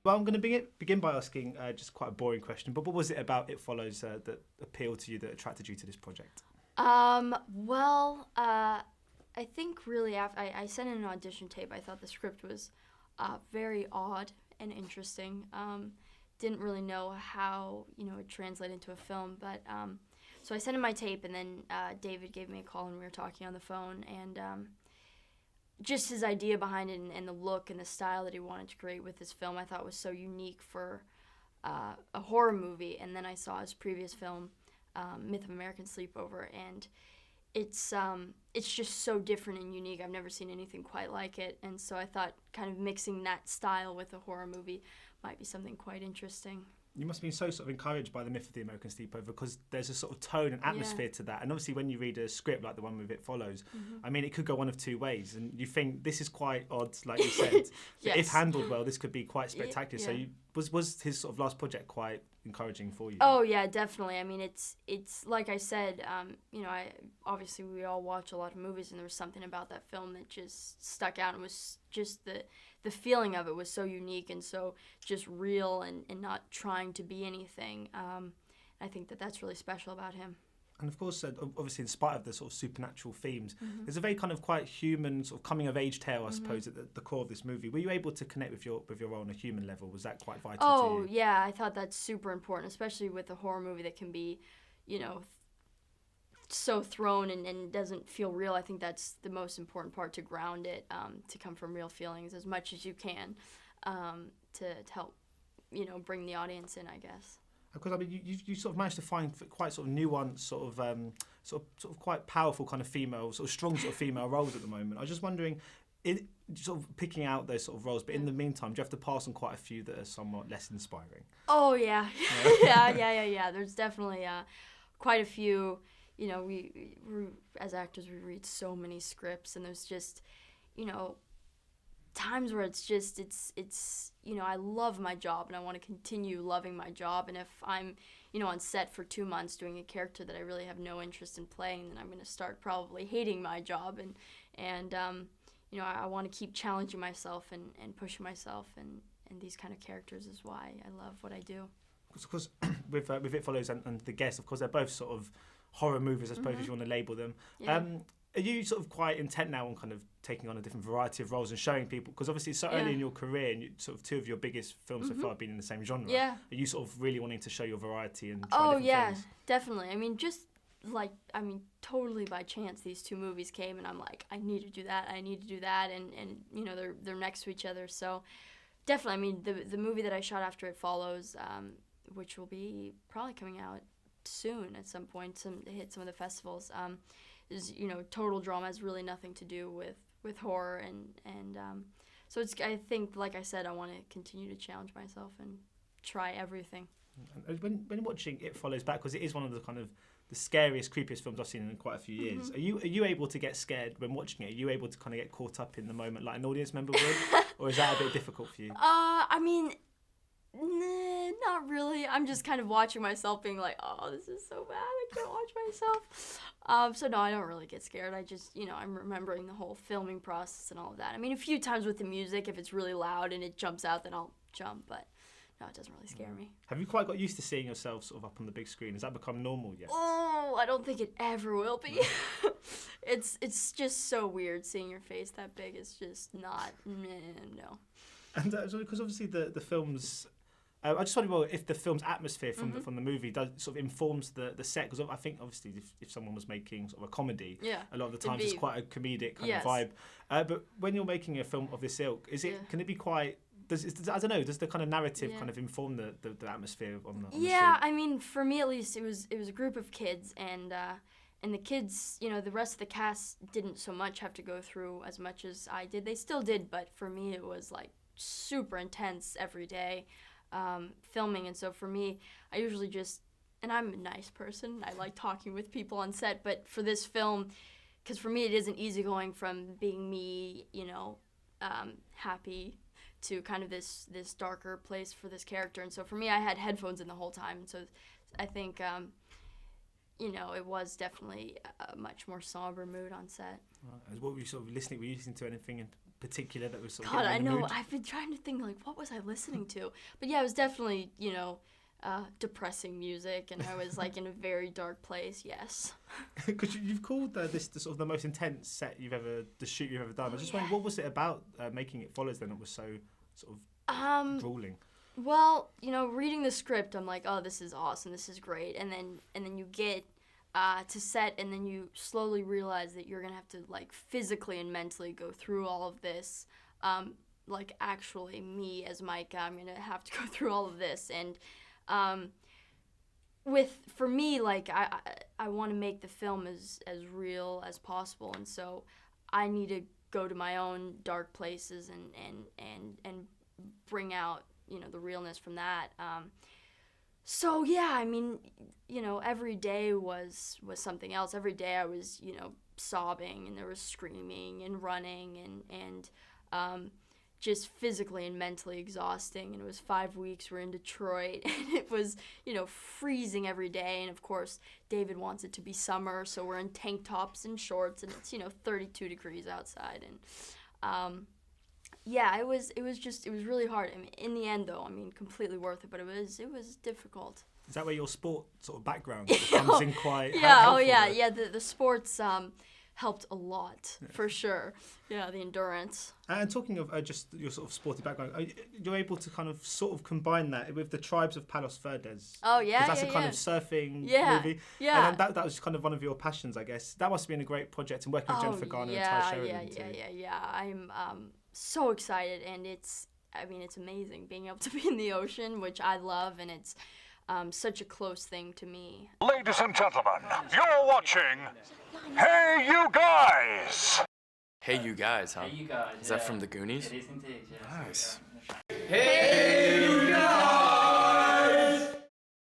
Well, I'm going to begin by asking just quite a boring question, but what was it about It Follows that appealed to you, that attracted you to this project? I think really after I sent in an audition tape, I thought the script was very odd and interesting. Didn't really know how it translated into a film, but so I sent in my tape, and then David gave me a call, and we were talking on the phone, and just his idea behind it and the look and the style that he wanted to create with this film, I thought was so unique for a horror movie. And then I saw his previous film, Myth of American Sleepover, and it's just so different and unique. I've never seen anything quite like it, and so I thought kind of mixing that style with a horror movie might be something quite interesting. You must have been so sort of encouraged by the Myth of the American Sleepover, because there's a sort of tone and atmosphere to that. And obviously when you read a script like the one with It Follows, I mean, it could go one of two ways. And you think this is quite odd, like you said. Yes. If handled well, this could be quite spectacular. Yeah. So was his sort of last project quite encouraging for you? Oh yeah, definitely. I mean, it's like I said, obviously we all watch a lot of movies, and there was something about that film that just stuck out. It was just the feeling of it was so unique and so just real and not trying to be anything. I think that's really special about him. And of course, obviously, in spite of the sort of supernatural themes, there's a very kind of quite human sort of coming-of-age tale, I suppose, at the core of this movie. Were you able to connect with your role on a human level? Was that quite vital to you? Oh, yeah, I thought that's super important, especially with a horror movie that can be, so thrown and doesn't feel real. I think that's the most important part, to ground it, to come from real feelings as much as you can, to help, bring the audience in, I guess. Because I mean, you sort of managed to find quite sort of nuanced, sort of quite powerful kind of female, sort of strong sort of female roles at the moment. I was just wondering, sort of picking out those sort of roles, but in the meantime, do you have to pass on quite a few that are somewhat less inspiring? Oh yeah, yeah. There's definitely quite a few. We as actors, we read so many scripts, and there's just, times where it's I love my job and I want to continue loving my job, and if I'm on set for 2 months doing a character that I really have no interest in playing, then I'm going to start probably hating my job, and I want to keep challenging myself and pushing myself, and these kind of characters is why I love what I do. Because with It Follows and The Guest, of course, they're both sort of horror movies, I suppose, if you want to label them. Yeah. Are you sort of quite intent now on kind of taking on a different variety of roles and showing people, because obviously it's so early in your career, and sort of two of your biggest films so far have been in the same genre. Yeah. Are you sort of really wanting to show your variety and try different things? Definitely. I mean, totally by chance these two movies came, and I'm like, I need to do that, and they're next to each other. So definitely, I mean, the movie that I shot after It Follows, which will be probably coming out soon at some point, to hit some of the festivals, is total drama, has really nothing to do with horror, and so it's, I think, like I said, I want to continue to challenge myself and try everything. And when watching It Follows back, because it is one of the kind of the scariest, creepiest films I've seen in quite a few years, are you able to get scared when watching it? Are you able to kind of get caught up in the moment like an audience member would, or is that a bit difficult for you? I mean, not really. I'm just kind of watching myself being like, oh, this is so bad, I can't watch myself. So no, I don't really get scared. I just, I'm remembering the whole filming process and all of that. I mean, a few times with the music, if it's really loud and it jumps out, then I'll jump, but no, it doesn't really scare me. Have you quite got used to seeing yourself sort of up on the big screen? Has that become normal yet? Oh, I don't think it ever will be. It's just so weird seeing your face that big. It's just not, no. And because obviously the film's... I just wonder if the film's atmosphere from the movie does sort of informs the set, because I think obviously if someone was making sort of a comedy, a lot of the times it's quite a comedic kind of vibe. But when you're making a film of this ilk, can it be quite? I don't know. Does the kind of narrative kind of inform the atmosphere on the street? I mean, for me at least, it was a group of kids, and the kids, the rest of the cast didn't so much have to go through as much as I did. They still did, but for me it was like super intense every day. Filming, and so for me, I usually just, and I'm a nice person, I like talking with people on set, but for this film, because for me it isn't easy going from being me, happy, to kind of this darker place for this character, and so for me I had headphones in the whole time, and so I think it was definitely a much more somber mood on set. Right. What were you sort of listening? Were you listening to anything in particular that was sort of God, getting I in the know. mood? I've been trying to think, like, what was I listening to? But yeah, it was definitely, depressing music, and I was, like, in a very dark place, yes. Because you've called this the sort of the most intense set the shoot you've ever done. I was just wondering, what was it about making It Follows then that was so sort of grueling? Well, reading the script, I'm like, oh, this is awesome, this is great, and then you get to set, and then you slowly realize that you're gonna have to, like, physically and mentally go through all of this. Like, actually, me as Maika, I'm gonna have to go through all of this, and for me, like, I want to make the film as real as possible, and so I need to go to my own dark places and bring out the realness from that. So yeah, I mean, every day was something else. Every day I was sobbing, and there was screaming and running and just physically and mentally exhausting. And it was 5 weeks. We're in Detroit, and it was freezing every day. And of course, David wants it to be summer, so we're in tank tops and shorts, and it's 32 degrees outside. And yeah, it was really hard. I mean, in the end, though, I mean, completely worth it. But it was difficult. Is that where your sport sort of background comes in quite? Yeah. helpful, Oh yeah. though? Yeah. The sports helped a lot, for sure. Yeah, the endurance. And talking of just your sort of sporty background, you're able to kind of sort of combine that with the Tribes of Palos Verdes. Oh yeah, because that's a kind of surfing movie. Yeah. And that was kind of one of your passions, I guess. That must have been a great project, and working with Jennifer Garner and Ty Sheridan. Yeah. I'm so excited, and it's amazing being able to be in the ocean, which I love, and it's such a close thing to me. Ladies and gentlemen, you're watching Hey You Guys! Hey You Guys, huh? Hey You Guys. Is that from the Goonies? It is indeed, yes. Nice. Hey